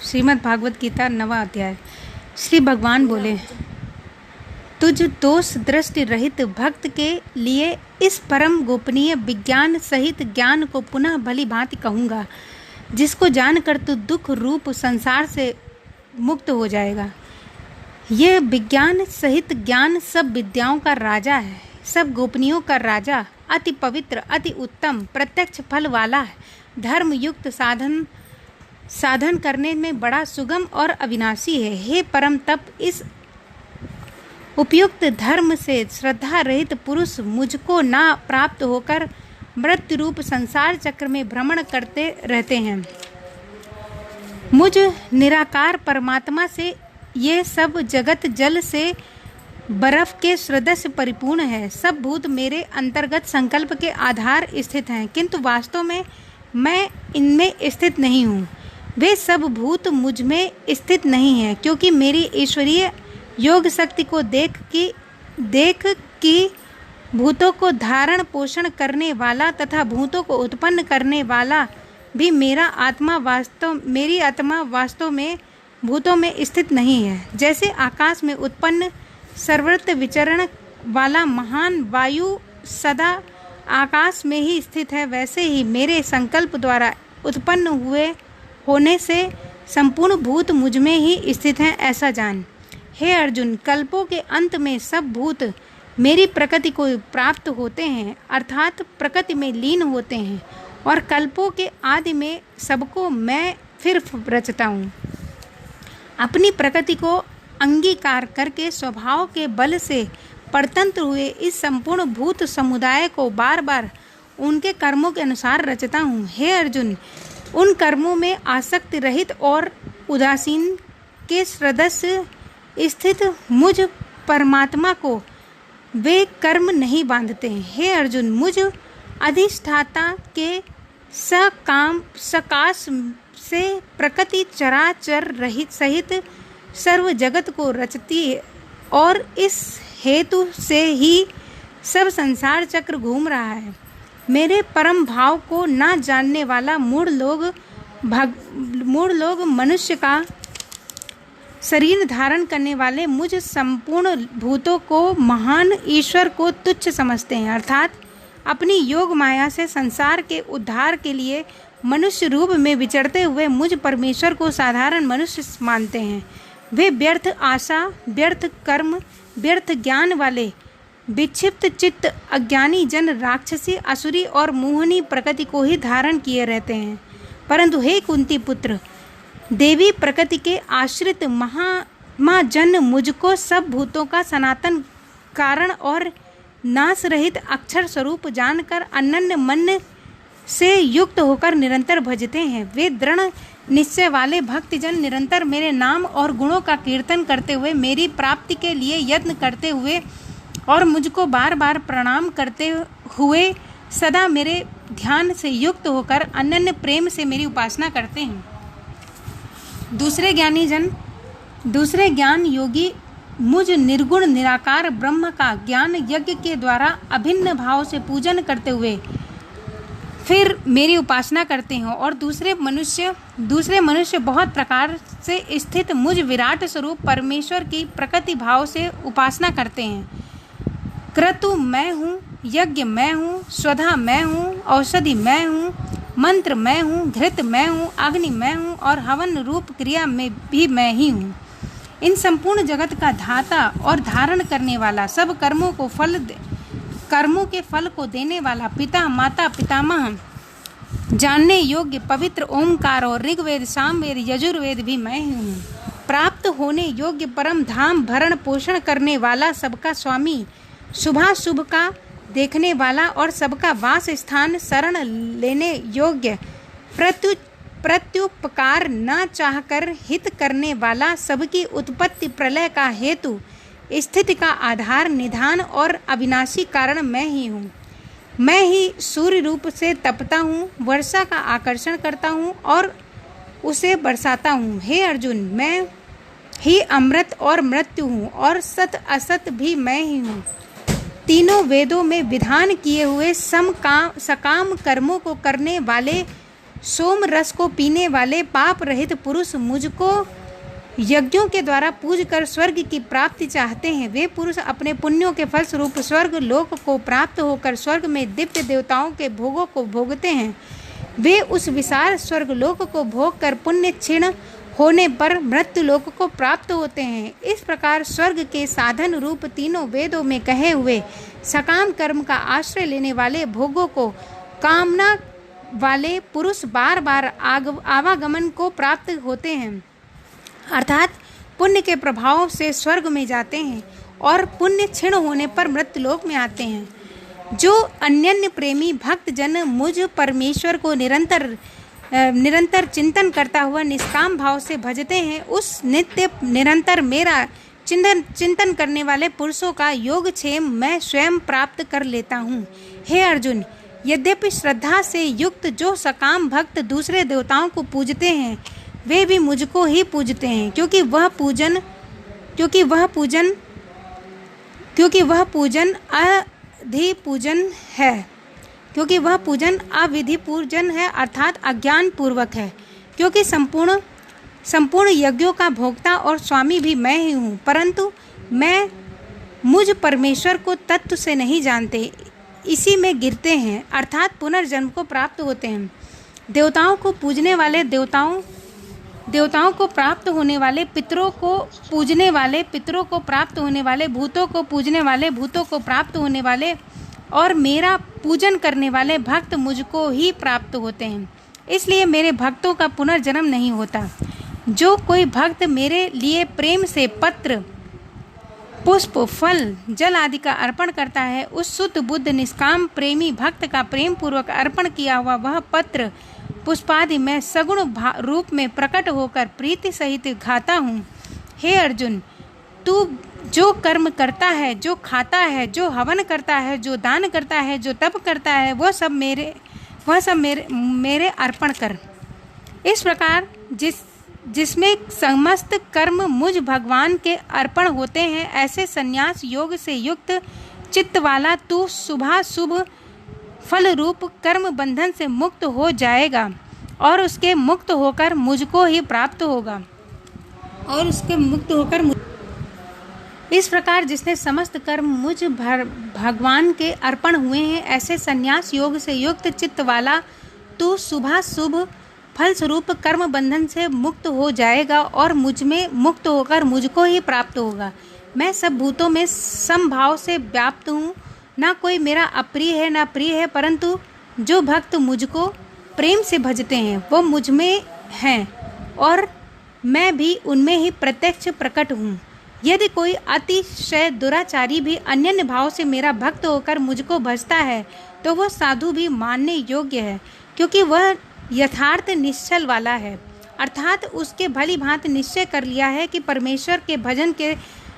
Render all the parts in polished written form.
श्रीमद् भागवत गीता 9वां अध्याय। श्री भगवान बोले, तुझ दोष दृष्टि रहित भक्त के लिए इस परम गोपनीय विज्ञान सहित ज्ञान को पुनः भली भांति कहूँगा, जिसको जानकर तू दुख रूप संसार से मुक्त हो जाएगा। यह विज्ञान सहित ज्ञान सब विद्याओं का राजा है, सब गोपनीयों का राजा, अति पवित्र, अति उत्तम, प्रत्यक्ष फल वाला है, धर्म युक्त साधन करने में बड़ा सुगम और अविनाशी है। हे परम तप, इस उपयुक्त धर्म से श्रद्धा रहित पुरुष मुझको ना प्राप्त होकर मृत्यु रूप संसार चक्र में भ्रमण करते रहते हैं। मुझ निराकार परमात्मा से ये सब जगत जल से बर्फ के सदृश परिपूर्ण है। सब भूत मेरे अंतर्गत संकल्प के आधार स्थित हैं, किंतु वास्तव में मैं इनमें स्थित नहीं हूँ। वे सब भूत मुझ में स्थित नहीं हैं, क्योंकि मेरी ईश्वरीय योग शक्ति को देख कि भूतों को धारण पोषण करने वाला तथा भूतों को उत्पन्न करने वाला भी मेरी आत्मा वास्तव में भूतों में स्थित नहीं है। जैसे आकाश में उत्पन्न सर्वत्र विचरण वाला महान वायु सदा आकाश में ही स्थित है, वैसे ही मेरे संकल्प द्वारा उत्पन्न होने से संपूर्ण भूत मुझ में ही स्थित हैं, ऐसा जान। हे अर्जुन, कल्पों के अंत में सब भूत मेरी प्रकृति को प्राप्त होते हैं, अर्थात प्रकृति में लीन होते हैं, और कल्पों के आदि में सबको मैं फिर रचता हूँ। अपनी प्रकृति को अंगीकार करके स्वभाव के बल से परतंत्र हुए इस संपूर्ण भूत समुदाय को बार बार उनके कर्मों के अनुसार रचता हूँ। हे अर्जुन, उन कर्मों में आसक्ति रहित और उदासीन के सदस्य स्थित मुझ परमात्मा को वे कर्म नहीं बांधते। हे अर्जुन, मुझ अधिष्ठाता के सकाश से प्रकृति चराचर रहित सहित सर्व जगत को रचती है, और इस हेतु से ही सब संसार चक्र घूम रहा है। मेरे परम भाव को ना जानने वाला मूढ़ लोग मनुष्य का शरीर धारण करने वाले मुझ संपूर्ण भूतों को महान ईश्वर को तुच्छ समझते हैं, अर्थात अपनी योग माया से संसार के उद्धार के लिए मनुष्य रूप में विचरते हुए मुझ परमेश्वर को साधारण मनुष्य मानते हैं। वे व्यर्थ आशा, व्यर्थ कर्म, व्यर्थ ज्ञान वाले विक्षिप्त चित्त अज्ञानी जन राक्षसी, असुरी और मोहनी प्रकृति को ही धारण किए रहते हैं। परंतु हे कुंती पुत्र, देवी प्रकृति के आश्रित महाजन मुझको सब भूतों का सनातन कारण और नाश रहित अक्षर स्वरूप जानकर अनन्य मन से युक्त होकर निरंतर भजते हैं। वे दृढ़ निश्चय वाले भक्तजन निरंतर मेरे नाम और गुणों का कीर्तन करते हुए मेरी प्राप्ति के लिए यत्न करते हुए और मुझको बार बार प्रणाम करते हुए सदा मेरे ध्यान से युक्त होकर अनन्य प्रेम से मेरी उपासना करते हैं। दूसरे ज्ञान योगी मुझ निर्गुण निराकार ब्रह्म का ज्ञान यज्ञ के द्वारा अभिन्न भाव से पूजन करते हुए फिर मेरी उपासना करते हैं, और दूसरे मनुष्य बहुत प्रकार से स्थित मुझ विराट स्वरूप परमेश्वर की प्रकृति भाव से उपासना करते हैं। क्रतु मैं हूँ, यज्ञ मैं हूँ, स्वधा मैं हूँ, औषधि मैं हूँ, मंत्र मैं हूँ, घृत मैं हूँ, अग्नि मैं हूँ, और हवन रूप क्रिया में भी मैं ही हूँ। इन संपूर्ण जगत का धाता और धारण करने वाला, सब कर्मों के फल को देने वाला, पिता माता पितामह जानने योग्य पवित्र ओमकार और ऋग्वेद सामवेद यजुर्वेद भी मैं ही हूँ। प्राप्त होने योग्य परम धाम भरण पोषण करने वाला, सबका स्वामी, शुभाशुभ का देखने वाला और सबका वास स्थान शरण लेने योग्य, प्रत्युपकार न चाहकर हित करने वाला, सबकी उत्पत्ति प्रलय का हेतु, स्थिति का आधार, निधान और अविनाशी कारण मैं ही हूँ। मैं ही सूर्य रूप से तपता हूँ, वर्षा का आकर्षण करता हूँ और उसे बरसाता हूँ। हे अर्जुन, मैं ही अमृत और मृत्यु हूँ, और सत असत भी मैं ही हूँ। तीनों वेदों में विधान किए हुए सकाम कर्मों को करने वाले सोम रस को पीने वाले पाप रहित पुरुष मुझको यज्ञों के द्वारा पूज कर स्वर्ग की प्राप्ति चाहते हैं। वे पुरुष अपने पुण्यों के फलस्वरूप स्वर्ग लोक को प्राप्त होकर स्वर्ग में दिव्य देवताओं के भोगों को भोगते हैं। वे उस विशाल स्वर्ग लोक को भोग कर पुण्य क्षीण होने पर मृत्यु लोक को प्राप्त होते हैं। इस प्रकार स्वर्ग के साधन रूप तीनों वेदों में कहे हुए सकाम कर्म का आश्रय लेने वाले भोगों को कामना वाले पुरुष बार बार आवागमन को प्राप्त होते हैं, अर्थात पुण्य के प्रभाव से स्वर्ग में जाते हैं और पुण्य क्षीण होने पर मृत्युलोक में आते हैं। जो अन्यन्य प्रेमी भक्त जन मुझ परमेश्वर को निरंतर चिंतन करता हुआ निष्काम भाव से भजते हैं, उस नित्य निरंतर मेरा चिंतन करने वाले पुरुषों का योगक्षेम मैं स्वयं प्राप्त कर लेता हूँ। हे अर्जुन, यद्यपि श्रद्धा से युक्त जो सकाम भक्त दूसरे देवताओं को पूजते हैं, वे भी मुझको ही पूजते हैं, क्योंकि वह पूजन अविधि पूजन है, अर्थात अज्ञान पूर्वक है। क्योंकि संपूर्ण यज्ञों का भोक्ता और स्वामी भी मैं ही हूँ, परंतु मैं मुझ परमेश्वर को तत्व से नहीं जानते, इसी में गिरते हैं, अर्थात पुनर्जन्म को प्राप्त होते हैं। देवताओं को पूजने वाले देवताओं को प्राप्त होने वाले, पितरों को पूजने वाले पितरों को प्राप्त होने वाले, भूतों को पूजने वाले भूतों को प्राप्त होने वाले और मेरा पूजन करने वाले भक्त मुझको ही प्राप्त होते हैं। इसलिए मेरे भक्तों का पुनर्जन्म नहीं होता। जो कोई भक्त मेरे लिए प्रेम से पत्र, पुष्प, फल, जल आदि का अर्पण करता है, उस शुद्ध बुद्ध निष्काम प्रेमी भक्त का प्रेम पूर्वक अर्पण किया हुआ वह पत्र पुष्पादि मैं सगुण रूप में प्रकट होकर प्रीति सहित खाता हूँ। हे अर्जुन, तू जो कर्म करता है, जो खाता है, जो हवन करता है, जो दान करता है, जो तप करता है, वह सब मेरे अर्पण कर। इस प्रकार जिसमें समस्त कर्म मुझ भगवान के अर्पण होते हैं, ऐसे संन्यास योग से युक्त चित्त वाला तू शुभ फल रूप कर्म बंधन से मुक्त हो जाएगा और उसके मुक्त होकर मुझको ही प्राप्त होगा इस प्रकार जिसने समस्त कर्म मुझ भगवान के अर्पण हुए हैं, ऐसे संन्यास योग से युक्त चित्त वाला तू शुभ फल स्वरूप कर्म बंधन से मुक्त हो जाएगा और मुझ में मुक्त होकर मुझको ही प्राप्त होगा। मैं सब भूतों में समभाव से व्याप्त हूँ, ना कोई मेरा अप्रिय है ना प्रिय है, परंतु जो भक्त मुझको प्रेम से भजते हैं वो मुझ में हैं और मैं भी उनमें ही प्रत्यक्ष प्रकट हूँ। यदि कोई अतिशय दुराचारी भी अन्य भाव से मेरा भक्त होकर मुझको भजता है तो वह साधु भी मानने योग्य है, क्योंकि वह यथार्थ निश्चल वाला है, अर्थात उसके भली भांति निश्चय कर लिया है कि परमेश्वर के भजन के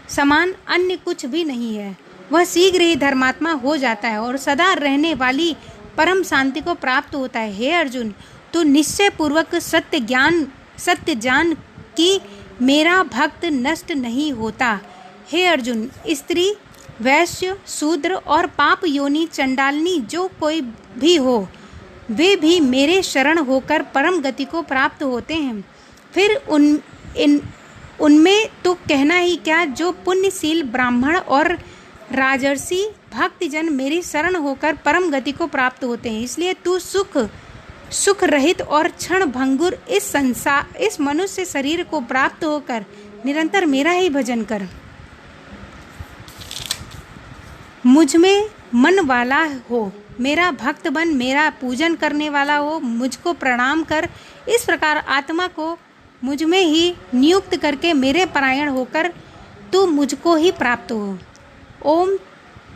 समान अन्य कुछ भी नहीं है। वह शीघ्र ही धर्मात्मा हो जाता है और सदा रहने वाली परम शांति को प्राप्त होता है। हे अर्जुन, तू निश्चय पूर्वक सत्य जान कि मेरा भक्त नष्ट नहीं होता। हे अर्जुन, स्त्री, वैश्य, शूद्र और पाप योनि चंडालनी जो कोई भी हो, वे भी मेरे शरण होकर परम गति को प्राप्त होते हैं। फिर उनमें तो कहना ही क्या, जो पुण्यशील ब्राह्मण और राजर्षि भक्तजन मेरी शरण होकर परम गति को प्राप्त होते हैं। इसलिए तू सुख रहित और क्षण भंगुर इस मनुष्य शरीर को प्राप्त होकर निरंतर मेरा ही भजन कर। मुझ में मन वाला हो, मेरा भक्त बन, मेरा पूजन करने वाला हो, मुझको प्रणाम कर। इस प्रकार आत्मा को मुझ में ही नियुक्त करके मेरे परायण होकर तू मुझको ही प्राप्त हो। ओम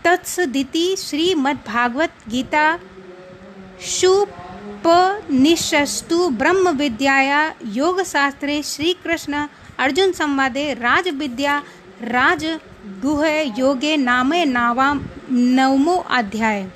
तत्सदिति श्रीमद्भागवत गीता शुपनिषत्सु ब्रह्म विद्याया योग शास्त्रे श्री कृष्ण अर्जुन संवादे राजविद्या राजगुह्य योगे नामे नवमो अध्याय।